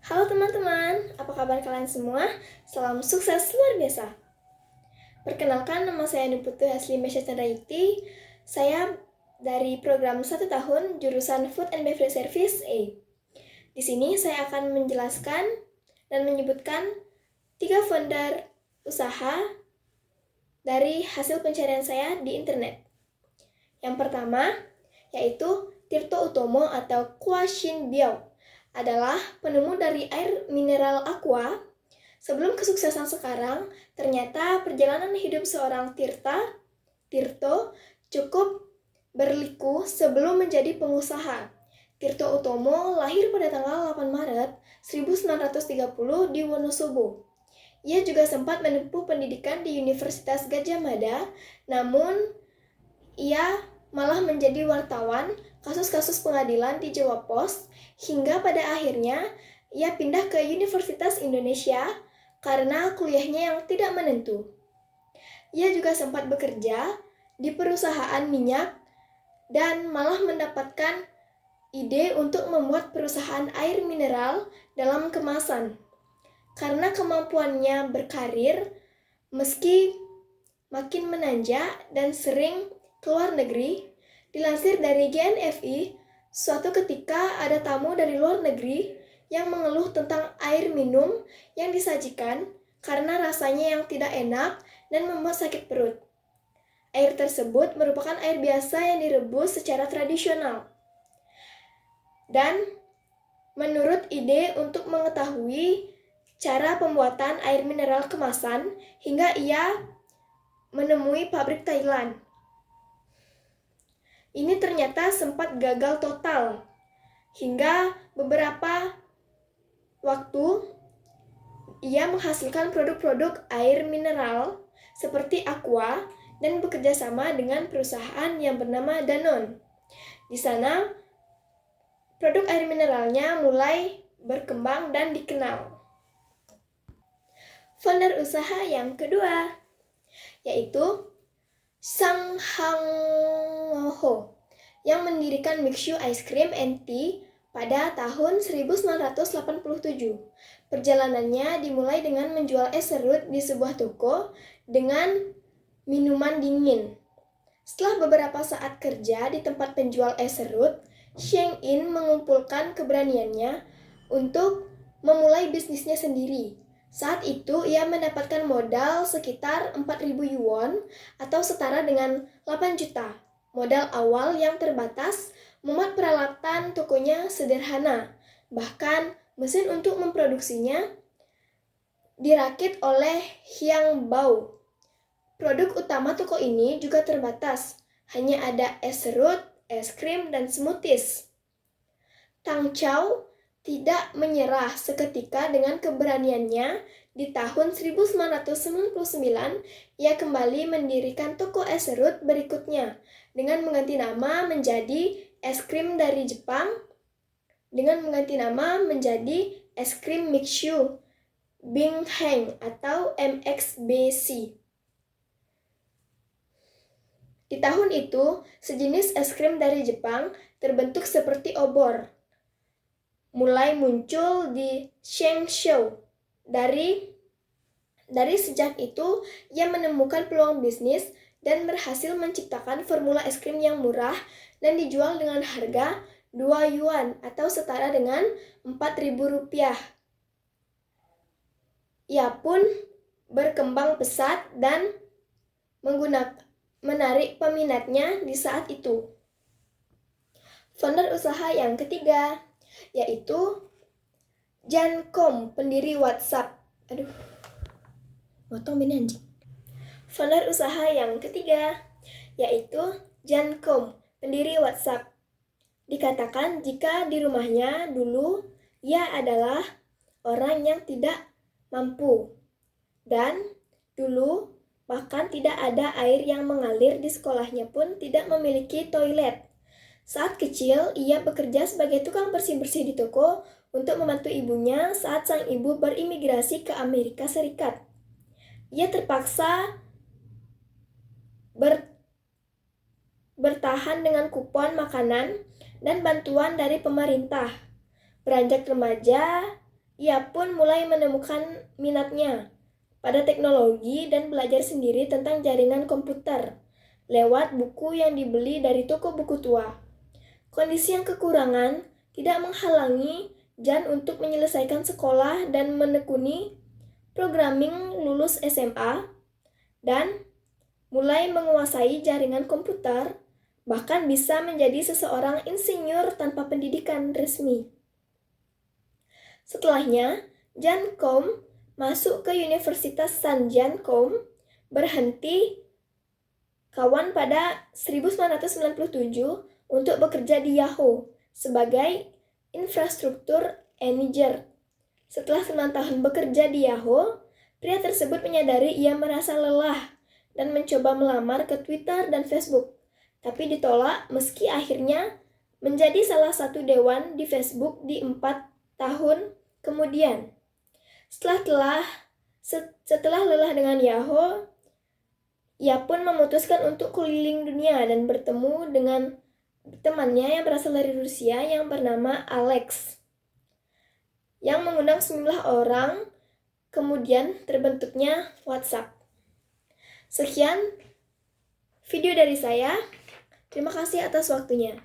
Halo teman-teman, apa kabar kalian semua? Salam sukses luar biasa. Perkenalkan, nama saya Nuputu Hasli Mesya Chandrayukti. Saya dari program 1 tahun jurusan Food and Beverage Service A. Di sini saya akan menjelaskan dan menyebutkan 3 founder usaha dari hasil pencarian saya di internet. Yang pertama, yaitu Tirto Utomo atau Kwa Shin Biao, adalah penemu dari air mineral aqua. Sebelum kesuksesan sekarang, ternyata perjalanan hidup seorang Tirto cukup berliku sebelum menjadi pengusaha. Tirto Utomo lahir pada tanggal 8 Maret 1930 di Wonosobo. Ia juga sempat menempuh pendidikan di Universitas Gadjah Mada, namun ia malah menjadi wartawan kasus-kasus pengadilan di Jawa Pos, hingga pada akhirnya ia pindah ke Universitas Indonesia karena kuliahnya yang tidak menentu. Ia juga sempat bekerja di perusahaan minyak dan malah mendapatkan ide untuk membuat perusahaan air mineral dalam kemasan. Karena kemampuannya berkarir, meski makin menanjak dan sering keluar negeri, dilansir dari GNFI, suatu ketika ada tamu dari luar negeri yang mengeluh tentang air minum yang disajikan karena rasanya yang tidak enak dan membuat sakit perut. Air tersebut merupakan air biasa yang direbus secara tradisional. Dan menurut ide untuk mengetahui cara pembuatan air mineral kemasan, hingga ia menemui pabrik Thailand. Ini ternyata sempat gagal total, hingga beberapa waktu ia menghasilkan produk-produk air mineral seperti aqua dan bekerja sama dengan perusahaan yang bernama Danone. Di sana, produk air mineralnya mulai berkembang dan dikenal. Founder usaha yang kedua, yaitu Sang Hang Ho, yang mendirikan Mixu Ice Cream and Tea pada tahun 1987. Perjalanannya dimulai dengan menjual es serut di sebuah toko dengan minuman dingin. Setelah beberapa saat kerja di tempat penjual es serut, Sheng In mengumpulkan keberaniannya untuk memulai bisnisnya sendiri. Saat itu ia mendapatkan modal sekitar 4.000 yuan atau setara dengan 8 juta. Modal awal yang terbatas, membuat peralatan tokonya sederhana. Bahkan mesin untuk memproduksinya dirakit oleh Hyang Bao. Produk utama toko ini juga terbatas, hanya ada es serut, es krim, dan smoothies. Tang Chow tidak menyerah seketika dengan keberaniannya. Di tahun 1999, ia kembali mendirikan toko es serut berikutnya dengan mengganti nama menjadi es krim dari Jepang, dengan mengganti nama menjadi es krim Mixu Bing Heng atau MXBC. Di tahun itu, sejenis es krim dari Jepang terbentuk seperti obor mulai muncul di Shenzhou. Dari sejak itu, ia menemukan peluang bisnis dan berhasil menciptakan formula es krim yang murah dan dijual dengan harga 2 yuan atau setara dengan 4.000 rupiah. Ia pun berkembang pesat dan menarik peminatnya di saat itu. Founder usaha yang ketiga, yaitu Jan Koum, pendiri WhatsApp. Founder usaha yang ketiga, yaitu Jan Koum, pendiri WhatsApp. Dikatakan jika di rumahnya dulu ia adalah orang yang tidak mampu, dan dulu bahkan tidak ada air yang mengalir, di sekolahnya pun tidak memiliki toilet. Saat kecil, ia bekerja sebagai tukang bersih-bersih di toko untuk membantu ibunya saat sang ibu berimigrasi ke Amerika Serikat. Ia terpaksa bertahan dengan kupon makanan dan bantuan dari pemerintah. Beranjak remaja, Ia pun mulai menemukan minatnya pada teknologi dan belajar sendiri tentang jaringan komputer lewat buku yang dibeli dari toko buku tua. Kondisi yang kekurangan tidak menghalangi Jan untuk menyelesaikan sekolah dan menekuni programming lulus SMA dan mulai menguasai jaringan komputer, bahkan bisa menjadi seseorang insinyur tanpa pendidikan resmi. Setelahnya, Jan Koum masuk ke Universitas San Jan Koum, berhenti kawan pada 1997 untuk bekerja di Yahoo sebagai infrastruktur manager. Setelah 9 tahun bekerja di Yahoo, pria tersebut menyadari ia merasa lelah dan mencoba melamar ke Twitter dan Facebook, tapi ditolak meski akhirnya menjadi salah satu dewan di Facebook di 4 tahun kemudian. Setelah lelah dengan Yahoo, ia pun memutuskan untuk keliling dunia dan bertemu dengan temannya yang berasal dari Rusia yang bernama Alex, yang mengundang sejumlah orang, kemudian terbentuknya WhatsApp. Sekian video dari saya. Terima kasih atas waktunya.